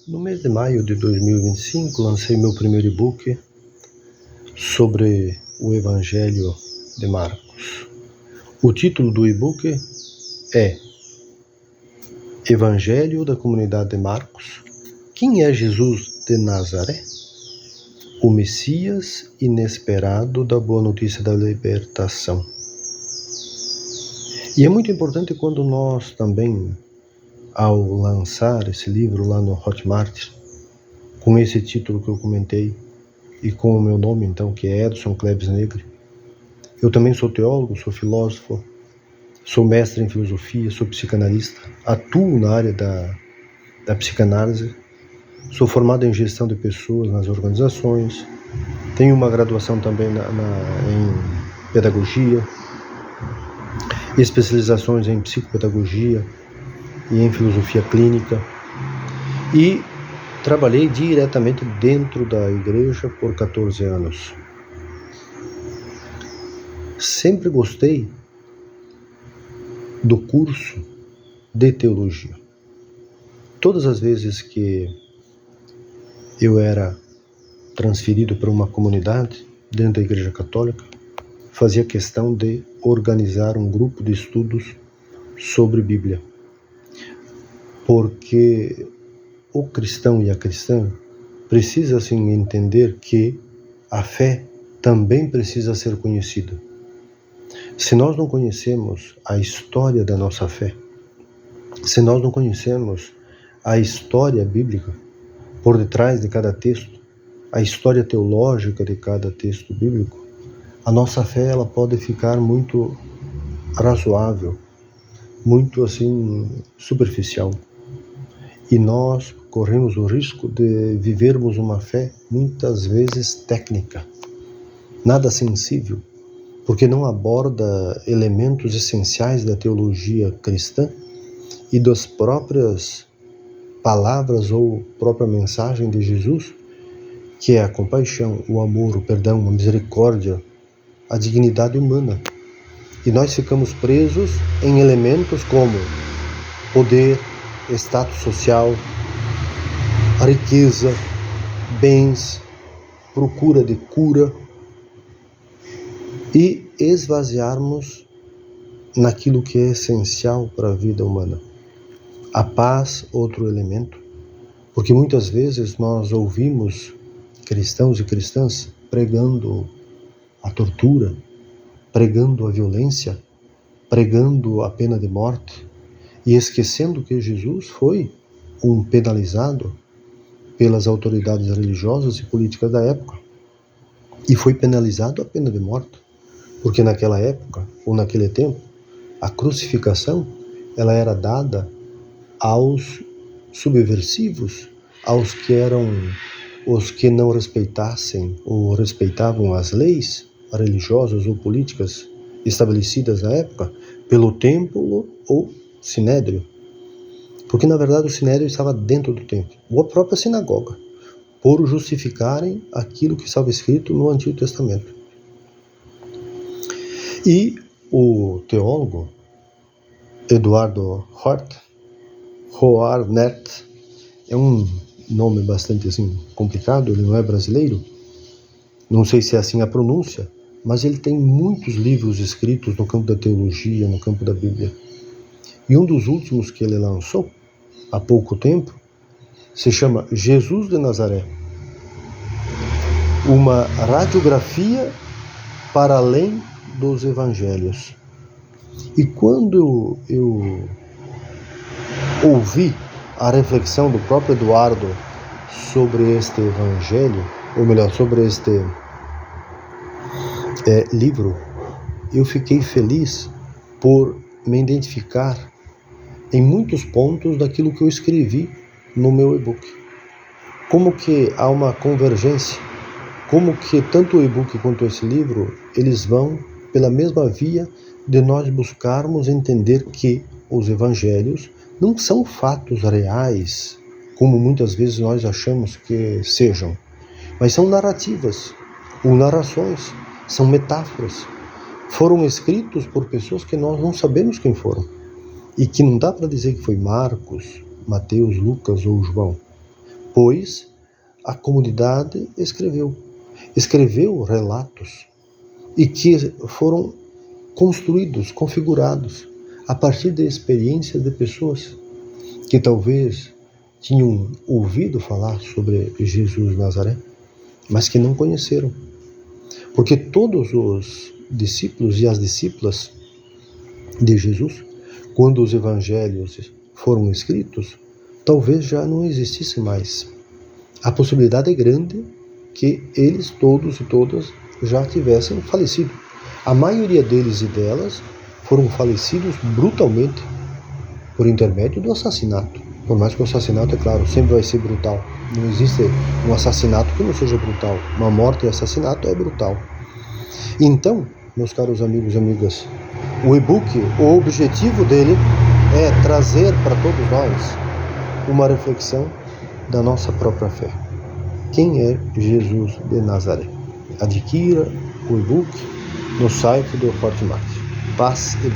No mês de maio de 2025, lancei meu primeiro e-book sobre o Evangelho de Marcos. O título do e-book é Evangelho da Comunidade de Marcos. Quem é Jesus de Nazaré? O Messias inesperado da Boa Notícia da Libertação. E é muito importante quando nós também, ao lançar esse livro lá no Hotmart, com esse título que eu comentei, e com o meu nome, então, que é Edson Klebs Negri. Eu também sou teólogo, sou filósofo, sou mestre em filosofia, sou psicanalista, atuo na área da psicanálise, sou formado em gestão de pessoas nas organizações, tenho uma graduação também em pedagogia, especializações em psicopedagogia e em filosofia clínica, e trabalhei diretamente dentro da igreja por 14 anos. Sempre gostei do curso de teologia. Todas as vezes que eu era transferido para uma comunidade dentro da Igreja Católica, fazia questão de organizar um grupo de estudos sobre Bíblia. Porque o cristão e a cristã precisa assim entender que a fé também precisa ser conhecida. Se nós não conhecemos a história da nossa fé, se nós não conhecemos a história bíblica por detrás de cada texto, a história teológica de cada texto bíblico, a nossa fé ela pode ficar muito razoável, muito assim superficial. E nós corremos o risco de vivermos uma fé muitas vezes técnica, nada sensível, porque não aborda elementos essenciais da teologia cristã e das próprias palavras ou própria mensagem de Jesus, que é a compaixão, o amor, o perdão, a misericórdia, a dignidade humana. E nós ficamos presos em elementos como poder, status social, a riqueza, bens, procura de cura, e esvaziarmos naquilo que é essencial para a vida humana. A paz, outro elemento, porque muitas vezes nós ouvimos cristãos e cristãs pregando a tortura, pregando a violência, pregando a pena de morte, e esquecendo que Jesus foi um penalizado pelas autoridades religiosas e políticas da época, e foi penalizado a pena de morte, porque naquela época, ou naquele tempo, a crucificação ela era dada aos subversivos, aos que eram os que não respeitassem ou respeitavam as leis religiosas ou políticas estabelecidas na época pelo templo ou sinédrio. Porque na verdade o sinédrio estava dentro do templo, ou a própria sinagoga, por justificarem aquilo que estava escrito no Antigo Testamento. E o teólogo Eduardo Hoarnert, é um nome bastante assim complicado, ele não é brasileiro, não sei se é assim a pronúncia, mas ele tem muitos livros escritos no campo da teologia, no campo da Bíblia. E um dos últimos que ele lançou, há pouco tempo, se chama Jesus de Nazaré, uma radiografia para além dos evangelhos. E quando eu ouvi a reflexão do próprio Eduardo sobre este evangelho, ou melhor, sobre este livro, eu fiquei feliz por me identificar em muitos pontos daquilo que eu escrevi no meu e-book. Como que há uma convergência, como que tanto o e-book quanto esse livro, eles vão pela mesma via de nós buscarmos entender que os evangelhos não são fatos reais, como muitas vezes nós achamos que sejam, mas são narrativas ou narrações, são metáforas. Foram escritos por pessoas que nós não sabemos quem foram, e que não dá para dizer que foi Marcos, Mateus, Lucas ou João, pois a comunidade escreveu relatos e que foram construídos, configurados a partir da experiência de pessoas que talvez tinham ouvido falar sobre Jesus de Nazaré, mas que não conheceram. Porque todos os discípulos e as discípulas de Jesus, quando os evangelhos foram escritos, talvez já não existisse mais. A possibilidade é grande que eles todos e todas já tivessem falecido. A maioria deles e delas foram falecidos brutalmente por intermédio do assassinato. Por mais que o assassinato, é claro, sempre vai ser brutal. Não existe um assassinato que não seja brutal. Uma morte e assassinato é brutal. Então, meus caros amigos e amigas, o e-book, o objetivo dele é trazer para todos nós uma reflexão da nossa própria fé. Quem é Jesus de Nazaré? Adquira o e-book no site do Hotmart. Paz e